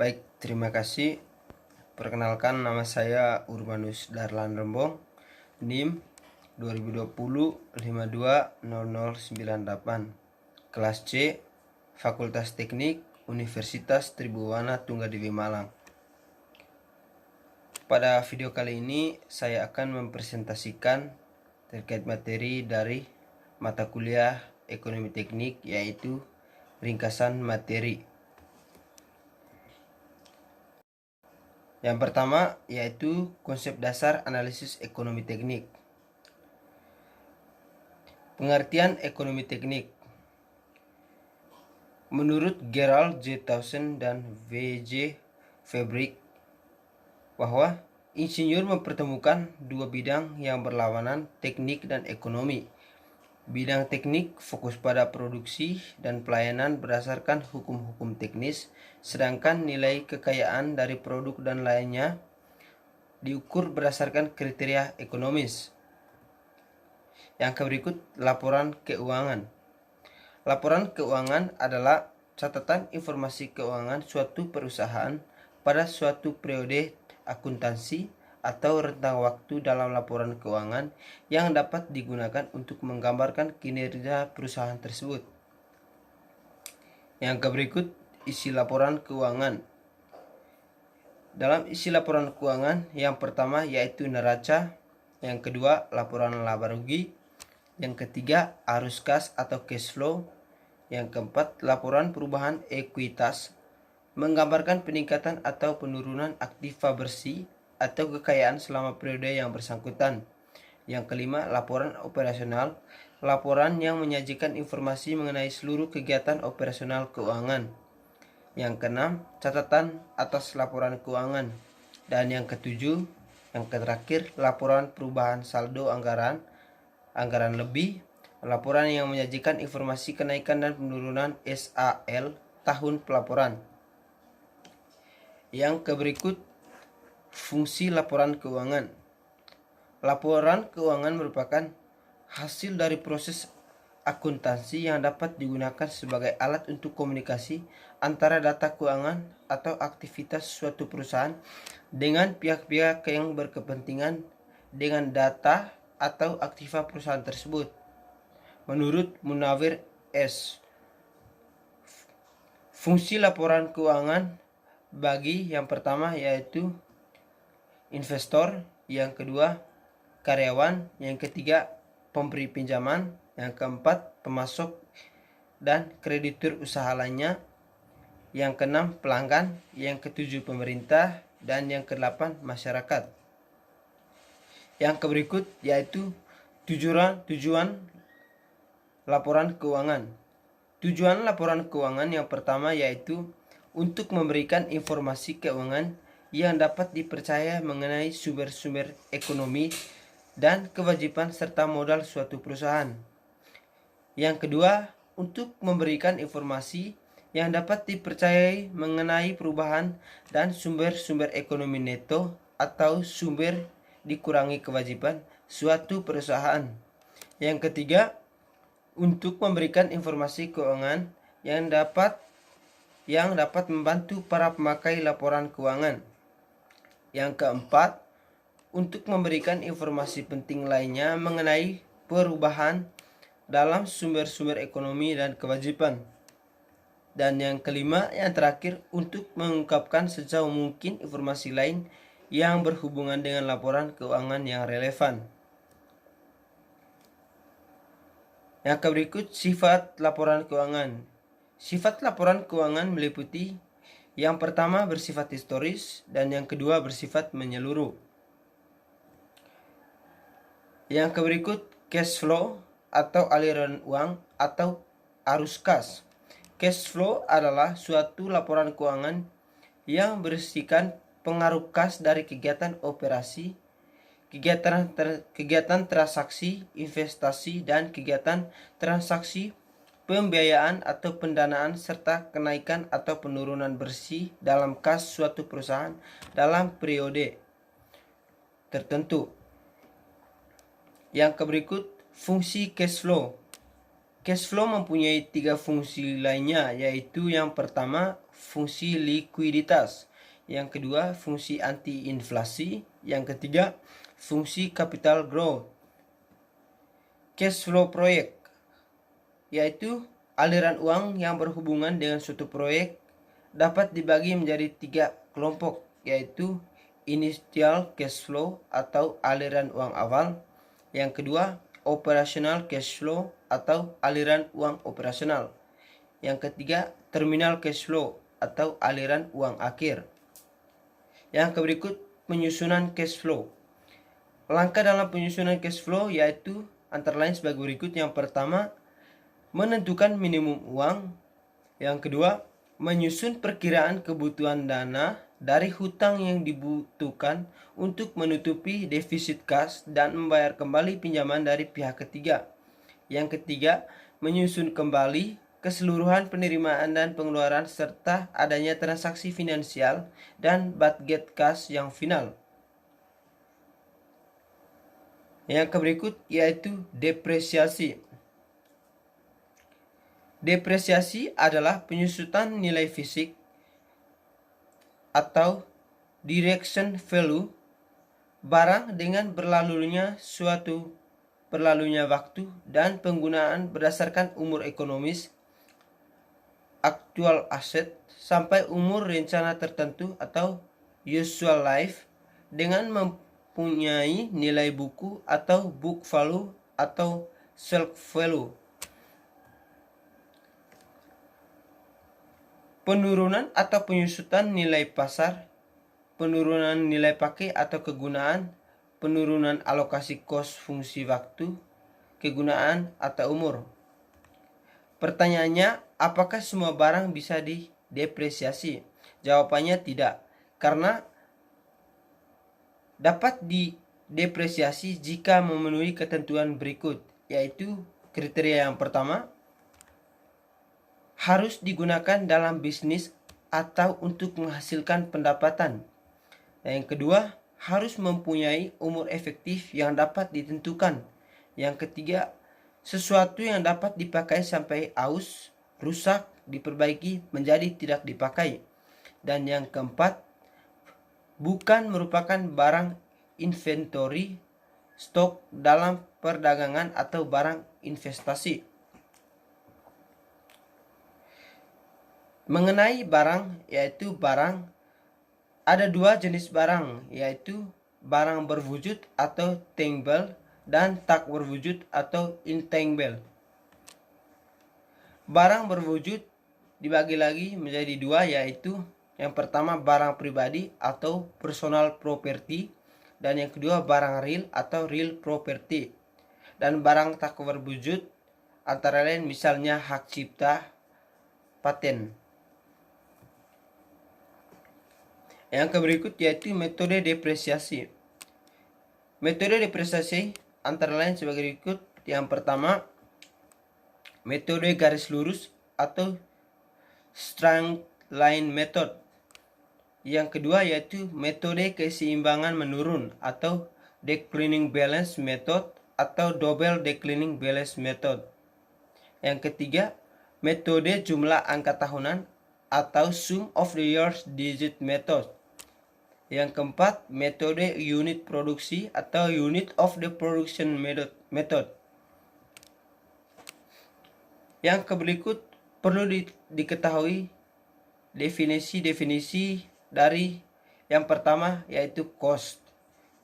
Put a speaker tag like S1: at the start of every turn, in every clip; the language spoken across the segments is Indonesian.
S1: Baik, terima kasih. Perkenalkan, nama saya Urbanus Darlan Rembong, NIM 2020 520098, kelas C, Fakultas Teknik, Universitas Tribhuwana Tunggadewi Malang. Pada video kali ini saya akan mempresentasikan terkait materi dari mata kuliah Ekonomi Teknik, yaitu ringkasan materi. Yang pertama yaitu konsep dasar analisis ekonomi teknik. Pengertian ekonomi teknik. Menurut Gerald J. Townsend dan V. J. Fabric, bahwa insinyur mempertemukan dua bidang yang berlawanan, teknik dan ekonomi. Bidang teknik fokus pada produksi dan pelayanan berdasarkan hukum-hukum teknis, sedangkan nilai kekayaan dari produk dan lainnya diukur berdasarkan kriteria ekonomis. Yang berikut laporan keuangan. Laporan keuangan adalah catatan informasi keuangan suatu perusahaan pada suatu periode akuntansi atau rentang waktu dalam laporan keuangan yang dapat digunakan untuk menggambarkan kinerja perusahaan tersebut. Yang berikut isi laporan keuangan. Dalam isi laporan keuangan, yang pertama yaitu neraca, yang kedua laporan laba rugi, yang ketiga arus kas atau cash flow, yang keempat laporan perubahan ekuitas, menggambarkan peningkatan atau penurunan aktiva bersih atau kekayaan selama periode yang bersangkutan. Yang kelima, laporan operasional, laporan yang menyajikan informasi mengenai seluruh kegiatan operasional keuangan. Yang keenam, catatan atas laporan keuangan. Dan yang ketujuh, yang terakhir, laporan perubahan saldo anggaran lebih, laporan yang menyajikan informasi kenaikan dan penurunan SAL tahun pelaporan. Yang berikut fungsi laporan keuangan. Laporan keuangan merupakan hasil dari proses akuntansi yang dapat digunakan sebagai alat untuk komunikasi antara data keuangan atau aktivitas suatu perusahaan dengan pihak-pihak yang berkepentingan dengan data atau aktiva perusahaan tersebut. Menurut Munawir S., fungsi laporan keuangan bagi yang pertama yaitu investor, yang kedua karyawan, yang ketiga pemberi pinjaman, yang keempat pemasok dan kreditur usaha lainnya, yang keenam pelanggan, yang ketujuh pemerintah, dan yang kedelapan masyarakat. Yang berikut yaitu tujuan laporan keuangan. Tujuan laporan keuangan yang pertama yaitu untuk memberikan informasi keuangan yang dapat dipercaya mengenai sumber-sumber ekonomi dan kewajiban serta modal suatu perusahaan. Yang kedua, untuk memberikan informasi yang dapat dipercayai mengenai perubahan dan sumber-sumber ekonomi neto atau sumber dikurangi kewajiban suatu perusahaan. Yang ketiga, untuk memberikan informasi keuangan yang dapat membantu para pemakai laporan keuangan. Yang keempat, untuk memberikan informasi penting lainnya mengenai perubahan dalam sumber-sumber ekonomi dan kewajiban. Dan yang kelima, yang terakhir, untuk mengungkapkan sejauh mungkin informasi lain yang berhubungan dengan laporan keuangan yang relevan. Yang berikut sifat laporan keuangan. Sifat laporan keuangan meliputi yang pertama bersifat historis dan yang kedua bersifat menyeluruh. Yang berikut cash flow atau aliran uang atau arus kas. Cash flow adalah suatu laporan keuangan yang berisikan pengaruh kas dari kegiatan operasi, kegiatan transaksi, investasi, dan kegiatan transaksi pembiayaan atau pendanaan serta kenaikan atau penurunan bersih dalam kas suatu perusahaan dalam periode tertentu. Yang berikut fungsi cash flow. Cash flow mempunyai tiga fungsi lainnya, yaitu yang pertama fungsi likuiditas. Yang kedua, fungsi anti-inflasi. Yang ketiga, fungsi capital growth. Cash flow proyek, yaitu aliran uang yang berhubungan dengan suatu proyek, dapat dibagi menjadi 3 kelompok, yaitu initial cash flow atau aliran uang awal. Yang kedua, operational cash flow atau aliran uang operasional. Yang ketiga, terminal cash flow atau aliran uang akhir. Yang berikut, penyusunan cash flow. Langkah dalam penyusunan cash flow yaitu antara lain sebagai berikut. Yang pertama, menentukan minimum uang. Yang kedua, menyusun perkiraan kebutuhan dana dari hutang yang dibutuhkan untuk menutupi defisit kas dan membayar kembali pinjaman dari pihak ketiga. Yang ketiga, menyusun kembali keseluruhan penerimaan dan pengeluaran serta adanya transaksi finansial dan budget kas yang final. Yang berikut yaitu depresiasi. Depresiasi adalah penyusutan nilai fisik atau direction value barang dengan berlalunya waktu dan penggunaan berdasarkan umur ekonomis aktual aset sampai umur rencana tertentu atau useful life, dengan mempunyai nilai buku atau book value atau shelf value. Penurunan atau penyusutan nilai pasar, penurunan nilai pakai atau kegunaan, penurunan alokasi kos fungsi waktu, kegunaan atau umur. Pertanyaannya, apakah semua barang bisa didepresiasi? Jawabannya tidak, karena dapat didepresiasi jika memenuhi ketentuan berikut, yaitu kriteria yang pertama, harus digunakan dalam bisnis atau untuk menghasilkan pendapatan. Yang kedua, harus mempunyai umur efektif yang dapat ditentukan. Yang ketiga, sesuatu yang dapat dipakai sampai aus, rusak, diperbaiki, menjadi tidak dipakai. Dan yang keempat, bukan merupakan barang inventory, stok dalam perdagangan atau barang investasi. Mengenai barang, yaitu barang, ada 2 jenis barang, yaitu barang berwujud atau tangible dan tak berwujud atau intangible. Barang berwujud dibagi lagi menjadi 2, yaitu yang pertama barang pribadi atau personal property, dan yang kedua barang real atau real property. Dan barang tak berwujud antara lain misalnya hak cipta, paten. Yang berikut yaitu metode depresiasi. Metode depresiasi antara lain sebagai berikut. Yang pertama, metode garis lurus atau straight line method. Yang kedua yaitu metode keseimbangan menurun atau declining balance method atau double declining balance method. Yang ketiga, metode jumlah angka tahunan atau sum of the years digit method. Yang keempat, metode unit produksi atau unit of the production method. Yang berikut perlu diketahui definisi dari yang pertama yaitu cost.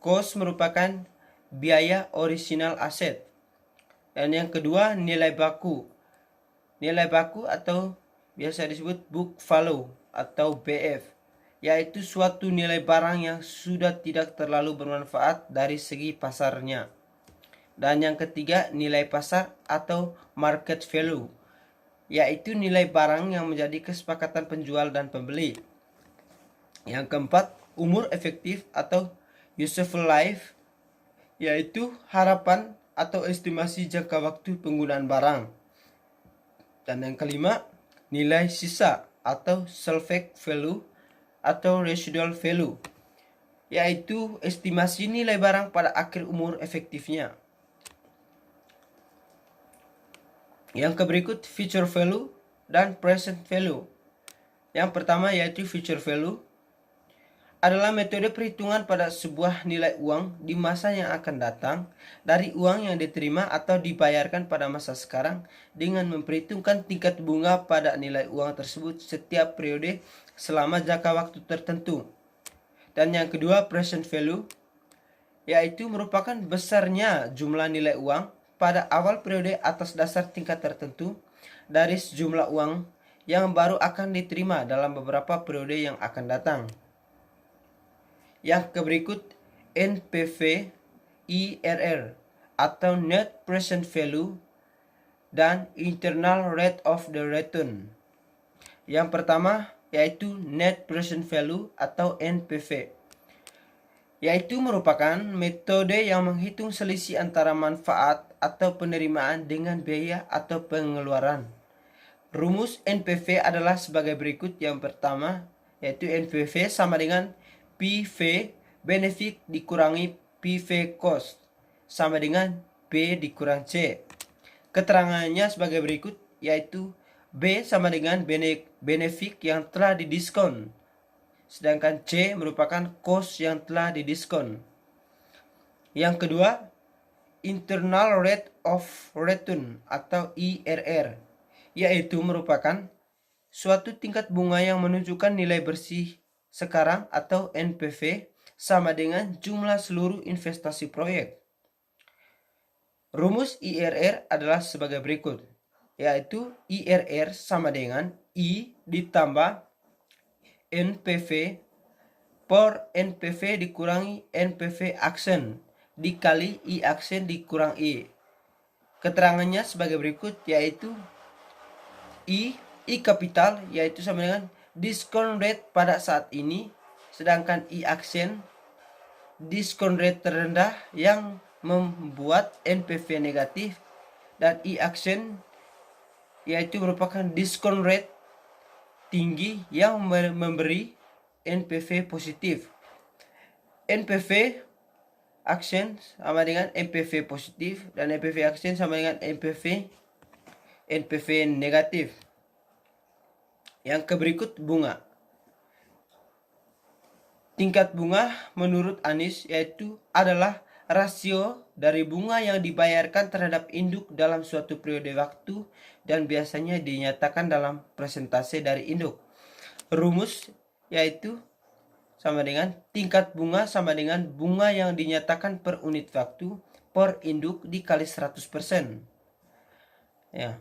S1: Cost merupakan biaya original aset. Dan yang kedua, nilai baku. Nilai baku atau biasa disebut book value atau BF, yaitu suatu nilai barang yang sudah tidak terlalu bermanfaat dari segi pasarnya. Dan yang ketiga, nilai pasar atau market value, yaitu nilai barang yang menjadi kesepakatan penjual dan pembeli. Yang keempat, umur efektif atau useful life, yaitu harapan atau estimasi jangka waktu penggunaan barang. Dan yang kelima, nilai sisa atau salvage value atau residual value, yaitu estimasi nilai barang pada akhir umur efektifnya. Yang berikut, future value dan present value. Yang pertama yaitu future value, adalah metode perhitungan pada sebuah nilai uang di masa yang akan datang dari uang yang diterima atau dibayarkan pada masa sekarang dengan memperhitungkan tingkat bunga pada nilai uang tersebut setiap periode selama jangka waktu tertentu. Dan yang kedua, present value, yaitu merupakan besarnya jumlah nilai uang pada awal periode atas dasar tingkat tertentu dari sejumlah uang yang baru akan diterima dalam beberapa periode yang akan datang. Yang berikut NPV, IRR atau Net Present Value dan Internal Rate of the Return. Yang pertama yaitu Net Present Value atau NPV, yaitu merupakan metode yang menghitung selisih antara manfaat atau penerimaan dengan biaya atau pengeluaran. Rumus NPV adalah sebagai berikut. Yang pertama yaitu NPV sama dengan PV benefit dikurangi PV cost sama dengan B dikurang C. Keterangannya sebagai berikut, yaitu B sama dengan benefit yang telah didiskon, sedangkan C merupakan cost yang telah didiskon. Yang kedua, internal rate of return atau IRR, yaitu merupakan suatu tingkat bunga yang menunjukkan nilai bersih sekarang atau NPV sama dengan jumlah seluruh investasi proyek. Rumus IRR adalah sebagai berikut, yaitu IRR sama dengan I ditambah NPV per NPV dikurangi NPV aksen dikali I aksen dikurang I. Keterangannya sebagai berikut, yaitu I kapital yaitu sama dengan diskon rate pada saat ini, sedangkan I aksen diskon rate terendah yang membuat NPV negatif, dan I aksen yaitu merupakan diskon rate tinggi yang memberi NPV positif. NPV aksen sama dengan NPV positif dan NPV aksen sama dengan NPV negatif. Yang berikut bunga. Tingkat bunga menurut Anies yaitu adalah rasio dari bunga yang dibayarkan terhadap induk dalam suatu periode waktu dan biasanya dinyatakan dalam persentase dari induk. Rumus yaitu sama dengan tingkat bunga sama dengan bunga yang dinyatakan per unit waktu per induk dikali 100%. Ya.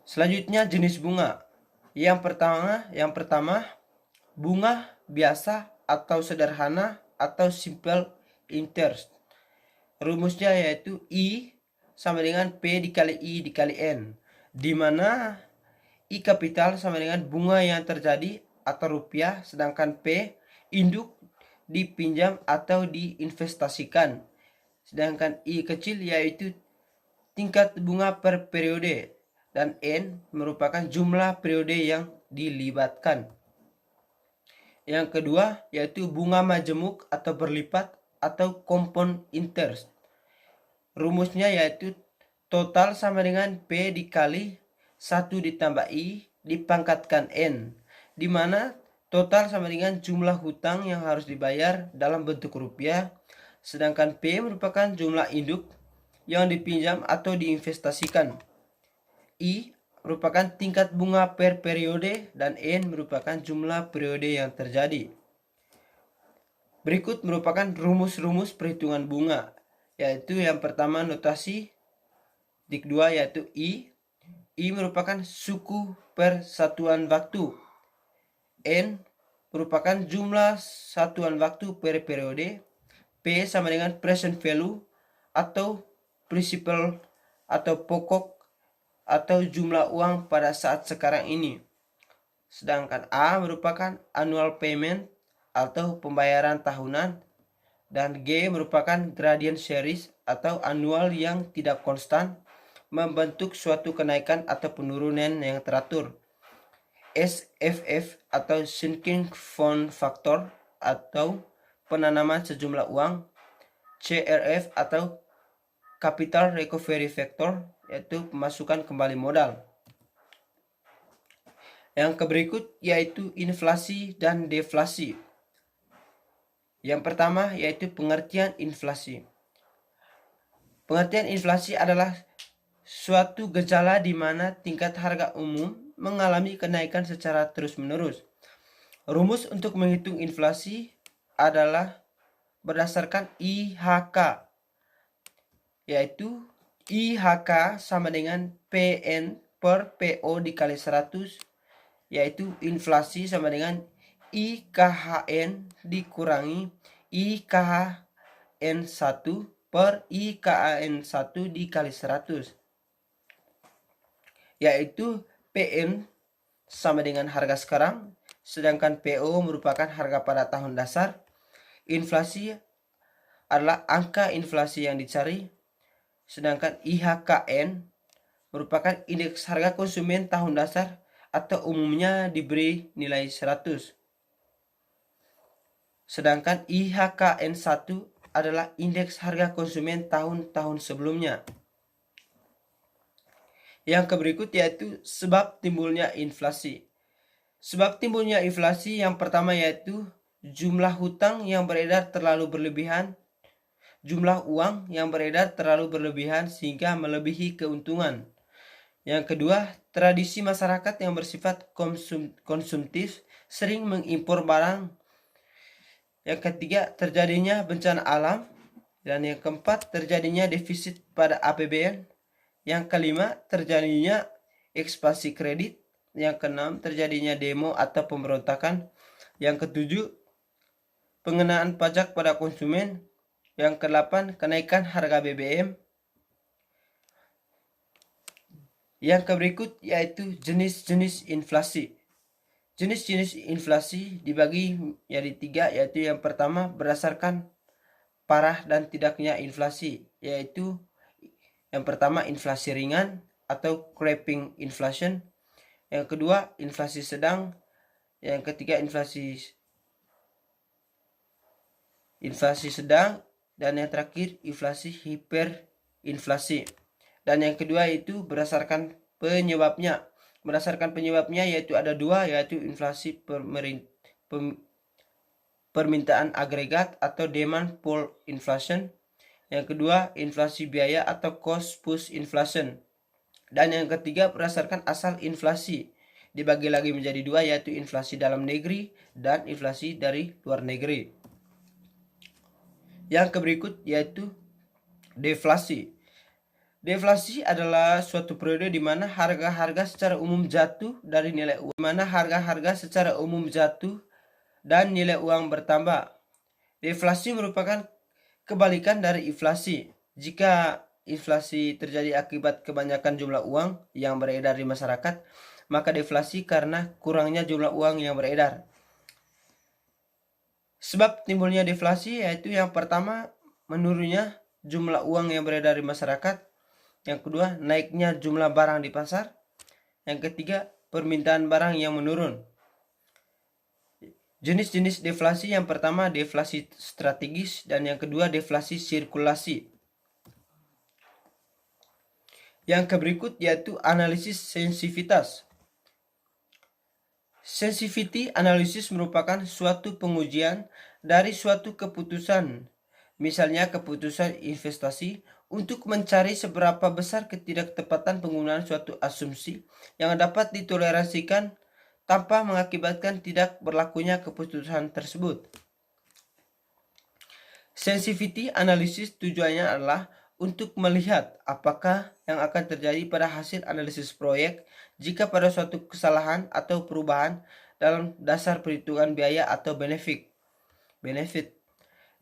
S1: Selanjutnya jenis bunga. Yang pertama bunga biasa atau sederhana atau simple interest. Rumusnya yaitu I sama dengan P dikali I dikali N, di mana I kapital sama dengan bunga yang terjadi atau rupiah, sedangkan P induk dipinjam atau diinvestasikan, sedangkan I kecil yaitu tingkat bunga per periode, dan N merupakan jumlah periode yang dilibatkan. Yang kedua yaitu bunga majemuk atau berlipat atau compound interest. Rumusnya yaitu total sama dengan P dikali 1 ditambah I dipangkatkan N, di mana total sama dengan jumlah hutang yang harus dibayar dalam bentuk rupiah, sedangkan P merupakan jumlah induk yang dipinjam atau diinvestasikan. I merupakan tingkat bunga per periode dan N merupakan jumlah periode yang terjadi. Berikut merupakan rumus-rumus perhitungan bunga, yaitu yang pertama notasi dik 2 yaitu I. I merupakan suku per satuan waktu. N merupakan jumlah satuan waktu per periode. P sama dengan present value atau principal atau pokok atau jumlah uang pada saat sekarang ini. Sedangkan A merupakan annual payment atau pembayaran tahunan, dan G merupakan gradient series atau annual yang tidak konstan membentuk suatu kenaikan atau penurunan yang teratur. SFF atau sinking fund factor atau penanaman sejumlah uang. CRF atau capital recovery factor yaitu pemasukan kembali modal. Yang berikut yaitu inflasi dan deflasi. Yang pertama yaitu pengertian inflasi. Pengertian inflasi adalah suatu gejala di mana tingkat harga umum mengalami kenaikan secara terus-menerus. Rumus untuk menghitung inflasi adalah berdasarkan IHK, yaitu IHK sama dengan PN per PO dikali 100, yaitu inflasi sama dengan IKHN dikurangi IKHN 1 per IKHN 1 dikali 100, yaitu PN sama dengan harga sekarang, sedangkan PO merupakan harga pada tahun dasar. Inflasi adalah angka inflasi yang dicari, sedangkan IHKN merupakan indeks harga konsumen tahun dasar atau umumnya diberi nilai 100. Sedangkan IHKN 1 adalah indeks harga konsumen tahun-tahun sebelumnya. Yang berikut yaitu sebab timbulnya inflasi. Sebab timbulnya inflasi yang pertama yaitu jumlah hutang yang beredar terlalu berlebihan, jumlah uang yang beredar terlalu berlebihan sehingga melebihi keuntungan. Yang kedua, tradisi masyarakat yang bersifat konsumtif sering mengimpor barang. Yang ketiga, terjadinya bencana alam. Dan yang keempat, terjadinya defisit pada APBN. Yang kelima, terjadinya ekspansi kredit. Yang keenam, terjadinya demo atau pemberontakan. Yang ketujuh, pengenaan pajak pada konsumen. Yang kedelapan, kenaikan harga BBM. Yang berikut yaitu jenis-jenis inflasi. Jenis-jenis inflasi dibagi menjadi 3, yaitu yang pertama berdasarkan parah dan tidaknya inflasi, yaitu yang pertama inflasi ringan atau creeping inflation, yang kedua inflasi sedang, yang ketiga inflasi sedang, dan yang terakhir inflasi hiperinflasi. Dan yang kedua itu berdasarkan penyebabnya. Berdasarkan penyebabnya yaitu ada 2, yaitu inflasi permintaan agregat atau demand pull inflation. Yang kedua inflasi biaya atau cost push inflation. Dan yang ketiga berdasarkan asal inflasi. Dibagi lagi menjadi 2, yaitu inflasi dalam negeri dan inflasi dari luar negeri. Yang berikut yaitu deflasi. Deflasi adalah suatu periode di mana harga-harga secara umum jatuh dari nilai uang, dan nilai uang bertambah. Deflasi merupakan kebalikan dari inflasi. Jika inflasi terjadi akibat kebanyakan jumlah uang yang beredar di masyarakat, maka deflasi karena kurangnya jumlah uang yang beredar. Sebab timbulnya deflasi yaitu yang pertama menurunnya jumlah uang yang beredar di masyarakat, yang kedua naiknya jumlah barang di pasar, yang ketiga permintaan barang yang menurun. Jenis-jenis deflasi yang pertama deflasi strategis dan yang kedua deflasi sirkulasi. Yang berikut yaitu analisis sensitivitas. Sensitivity analysis merupakan suatu pengujian dari suatu keputusan, misalnya keputusan investasi, untuk mencari seberapa besar ketidaktepatan penggunaan suatu asumsi yang dapat ditoleransikan tanpa mengakibatkan tidak berlakunya keputusan tersebut. Sensitivity analysis tujuannya adalah untuk melihat apakah yang akan terjadi pada hasil analisis proyek jika pada suatu kesalahan atau perubahan dalam dasar perhitungan biaya atau benefit.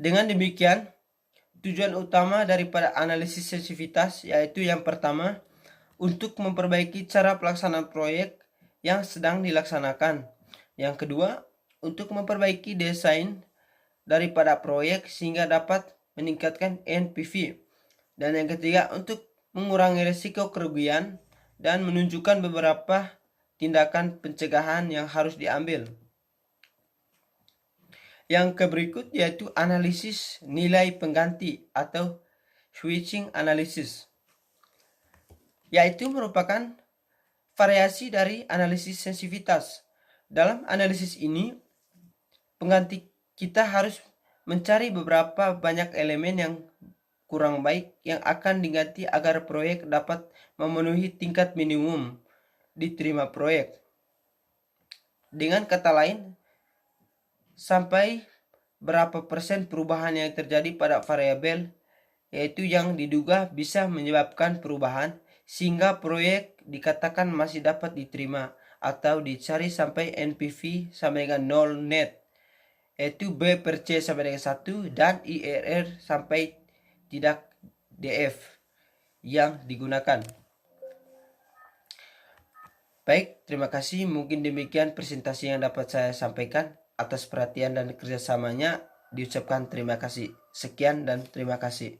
S1: Dengan demikian, tujuan utama daripada analisis sensitivitas yaitu yang pertama, untuk memperbaiki cara pelaksanaan proyek yang sedang dilaksanakan. Yang kedua, untuk memperbaiki desain daripada proyek sehingga dapat meningkatkan NPV. Dan yang ketiga, untuk mengurangi risiko kerugian dan menunjukkan beberapa tindakan pencegahan yang harus diambil. Yang berikut yaitu analisis nilai pengganti atau switching analysis, yaitu merupakan variasi dari analisis sensitivitas. Dalam analisis ini, pengganti kita harus mencari beberapa banyak elemen yang kurang baik yang akan diganti agar proyek dapat memenuhi tingkat minimum diterima proyek. Dengan kata lain, sampai berapa persen perubahan yang terjadi pada variabel yaitu yang diduga bisa menyebabkan perubahan sehingga proyek dikatakan masih dapat diterima, atau dicari sampai NPV sama dengan 0 net, yaitu B per C sama dengan 1 dan IRR sampai tidak DF yang digunakan. Baik, terima kasih. Mungkin demikian presentasi yang dapat saya sampaikan. Atas perhatian dan kerjasamanya diucapkan terima kasih. Sekian dan terima kasih.